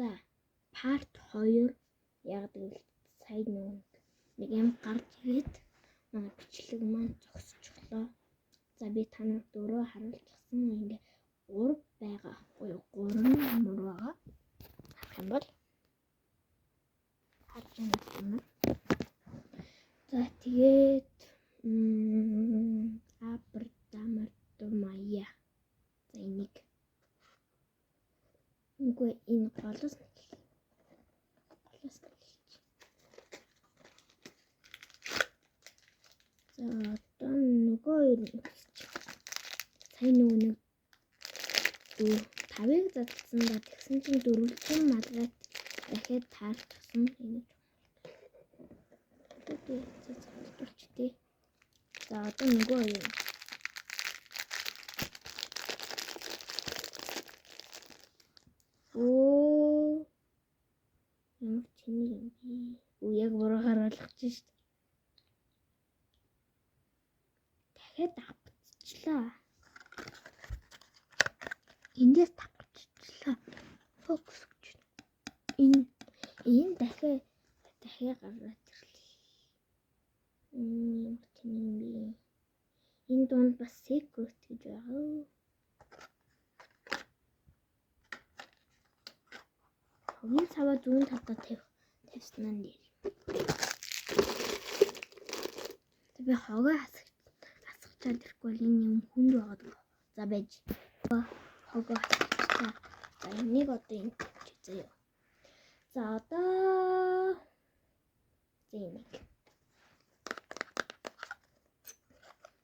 За part 2 яг л сая нэг юм гарч ирээд манай бичлэг маань зогсчихлоо. За би танад дөрөв харуулчихсан ингээ 3 байгаа. 3 мөр байгаа. Харах юм бол харж байна. За тэгээд апартаментмая. За энийг үгүй энэ голос за одоо нөгөө сайн нэг 5-ыг задсан да тэгсэн чинь дөрвөлжин малгайт дахиад таарчихсан энэ. Тэгээд за одоо нөгөө юм. Ямар чиний юм би. Яг буруу харуулж шít. Дахиад авчихлаа. Эндээс тавчихлаа. Фокус гэж. Энэ дахиад гараад ирлээ. Ямар чиний юм би. Энэ дунд бас secret гэж байгаа. Хогийн цаваа зүүн талдаа тавьснаа нэр. Би хогоо асгачаад ирэхгүй бол энэ юм хүнд байгаад. За байж. Хогоо асгачаа. За энийг одоо энэ заяа. За одоо энийг.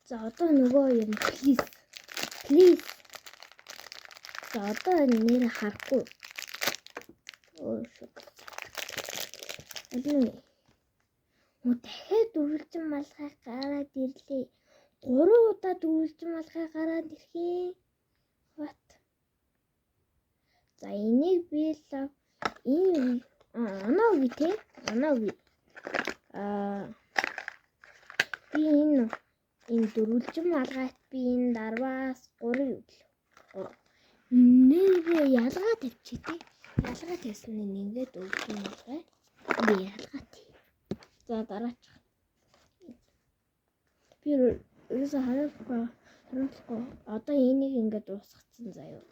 За одоо нөгөө юм please. За одоо нэр харахгүй. Дахиад дөрвөлжин малгай гараад ирлээ. 3 удаа дөрвөлжин малгай гараад ирэхээ. What? За энийг би л энэ оноог тий. Би энэ дөрвөлжин малгайт би энэ дарваас 3 юу гэлээ. Нэр ялгаа тавьчих тий. Ялгаа тавьсан нь ингээд өгсөн малгай. Би ялгаа тий. За дараач. Би ерөөсө харуулахгүй. Одоо энийг ингээд дуусгацсан заяа.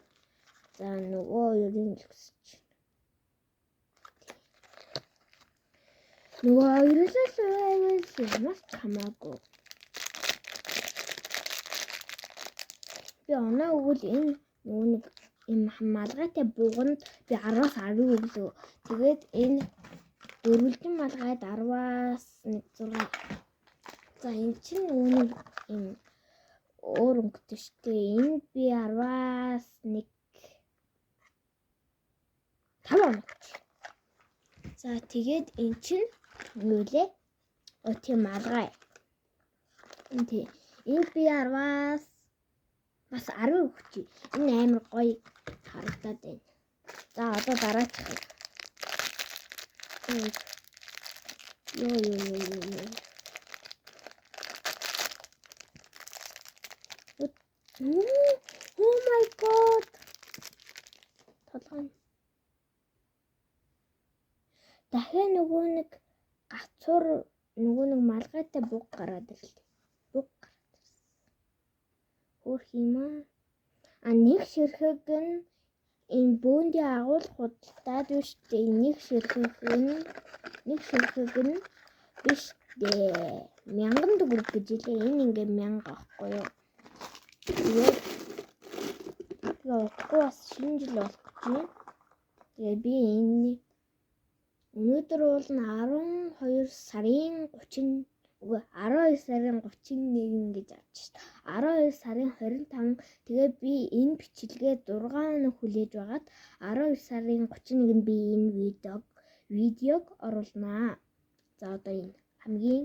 За нөгөө юуны л хүсэж байна. Нөгөө ерөөсөө маш хамаагүй. Би оноо өгвөл энэ нөгөө нэг юм малгайтай буганд би 10-аас 10 өглөө. Тэгээд энэ дөрвөлжин малгайд 10-аас 1-6. За энэ чинь үүнийг юм өөр өнгөтэй штэ. Энэ би 10-аас 1 5 оног. За тэгээд энэ чинь юу лээ? Тийм малгай. Энэ би 10-аас бас 10 өгч. Энэ амар гоё харагдаад байна. За одоо дараач. Ёо. Oh my god. Толгой. Дахиад нөгөө нэг гацуур нөгөө нэг малгайтай буг гараад ирлээ. Хөрх юм аа. Нэг ширхэг нь энэ бөөндийн агуулх худалдаад биш дээ. Нэг ширхэг нь биш дээ. 1000 төгрөг гэж хэлээ. Энэ ингээ 1000 аахгүй юу? Тэгээд бас шинэ жил болох гэж байна. Тэгээд би энэ өнөөдөр бол 12 сарын 31 гэж авч шээ. 12 сарын 25. Тэгээ би энэ бичлэгээ 6 хоног хүлээж байгаад 12 сарын 31-нд би энэ видеог оруулнаа. За одоо энэ хамгийн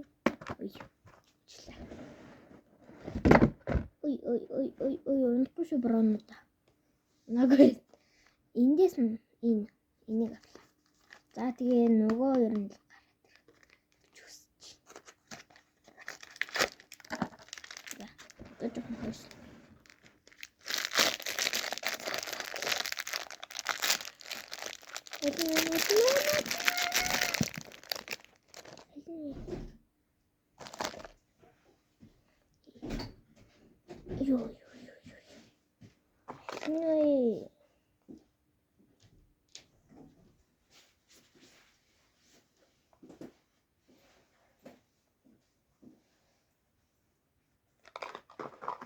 унахгүй шүү бронуда. Нагүй. Эндээс энийг авлаа. За тэгээ нөгөө ер нь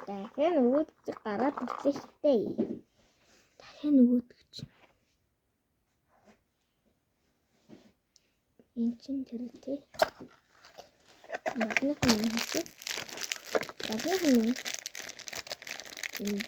Дахиад нөгөөдг гараад ирлээ. Дахиад нөгөөдг чинь. Энд чинь тэр тий. Магнит юм хийх. Магнит юм. Энд.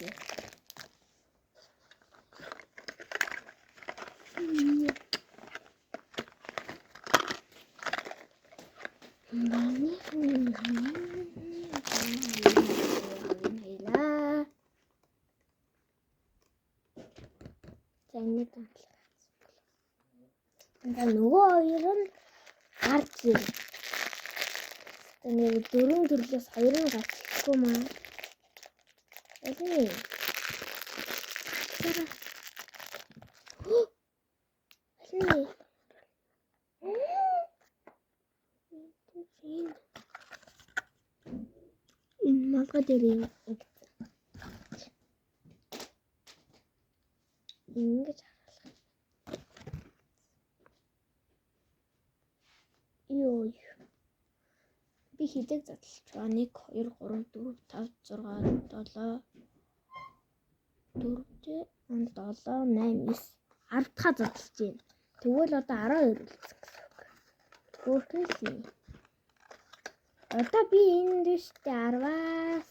Нөгөө хоёр нь гарч ирв. Тэнийг дөрөв төрлөөс хоёр нь гарч ирэхгүй маа. Эний. Эний. Энэ малгай дээр ингэж Йой. Би хэдэг задлж байгаа. 1 2 3 4 5 6 7 4 8 9 10 дахь задлж байна. Тэгвэл одоо 12 үлдсэн гэсэн үг. Хөөхөн. Одоо би энд дэштэй 10-аас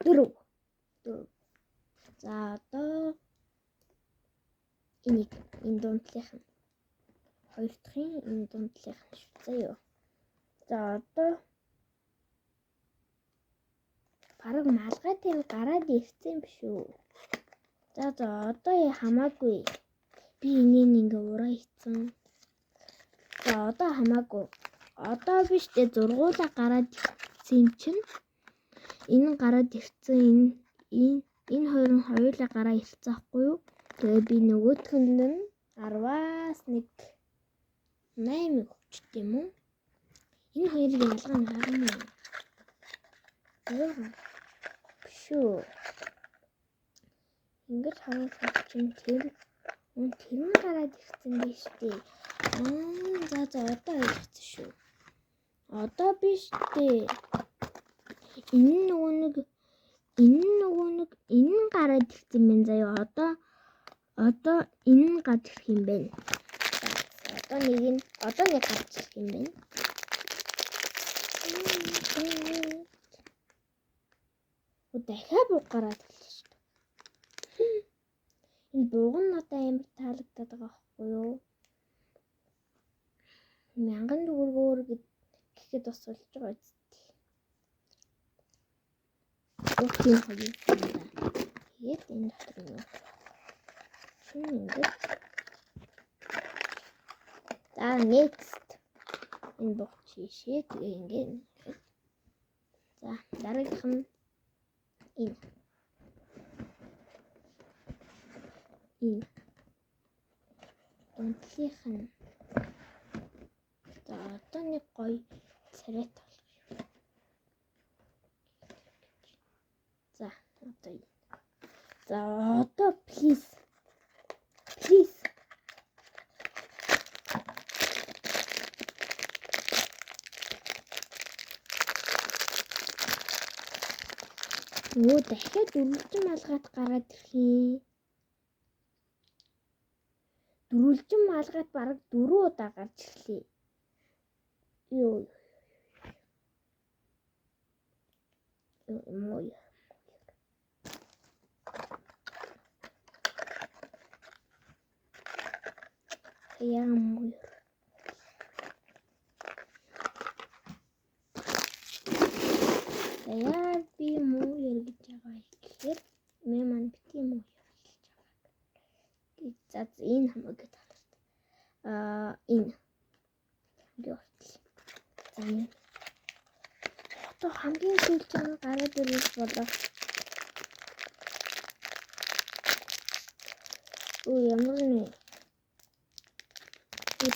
дөрөв. За одоо энэ дундлынх нь хоёр дахын энэ дундлынх нь шүү заяа. За одоо бараг малгай тэр гараад ирсэн биш үү? За одоо хамаагүй. Би энийг ингээ ураа хийцэн. За одоо хамаагүй. Одоо биш тэ зургуулаа гараад ирсэн чинь энэ гараад ирсэн энэ хоёр нь хоёулаа гараа ирсэн ахгүй юу? Тэгээ би нөгөөх нь 10-аас 1 8 өгчт юм уу? Энэ хоёрын ялгаа нь харна уу? Шүү. Ингээд харахад чинь тэр нь гараад ирсэн биш үү? За одоо ойлгосон шүү. Одоо биш дээ. Энэ нөгөө нэг энэ гараад ирсэн юм заяа. Одоо энэ гарч ирэх юм байна. Одоо нэг гарч ирэх юм байна. Дахиад гараад ирлээ шүү дээ. Энэ бууг нь одоо амар таалагдаад байгаа байхгүй юу? 1000 төгрөгөөр гэхэд бас болж байгаа үст. Окей хавь. Тэгээд энэ дотор нь ингээд. За next энэ бууг чишээ тэгээ ингээд. За дараагийнх нь энэ. Дундлынх нь. За одоо нэг гоё царайт болгоё. За одоо. За одоо please. Оо дахиад дөрвөлжин малгайт гараад ирхий. Дөрвөлжин малгайт бараг 4 удаа гарч ирлээ. Йоо. Мой. Мой. Яа би муу яригдж байгаа гэхээр меман бити муу яригдж байгаа. За энэ хамаагүй таларт. Энэ. Гэртэл. За энэ. Одоо хамгийн сүүлд гараад ирэх болоо Өө ямар нэ. Тэт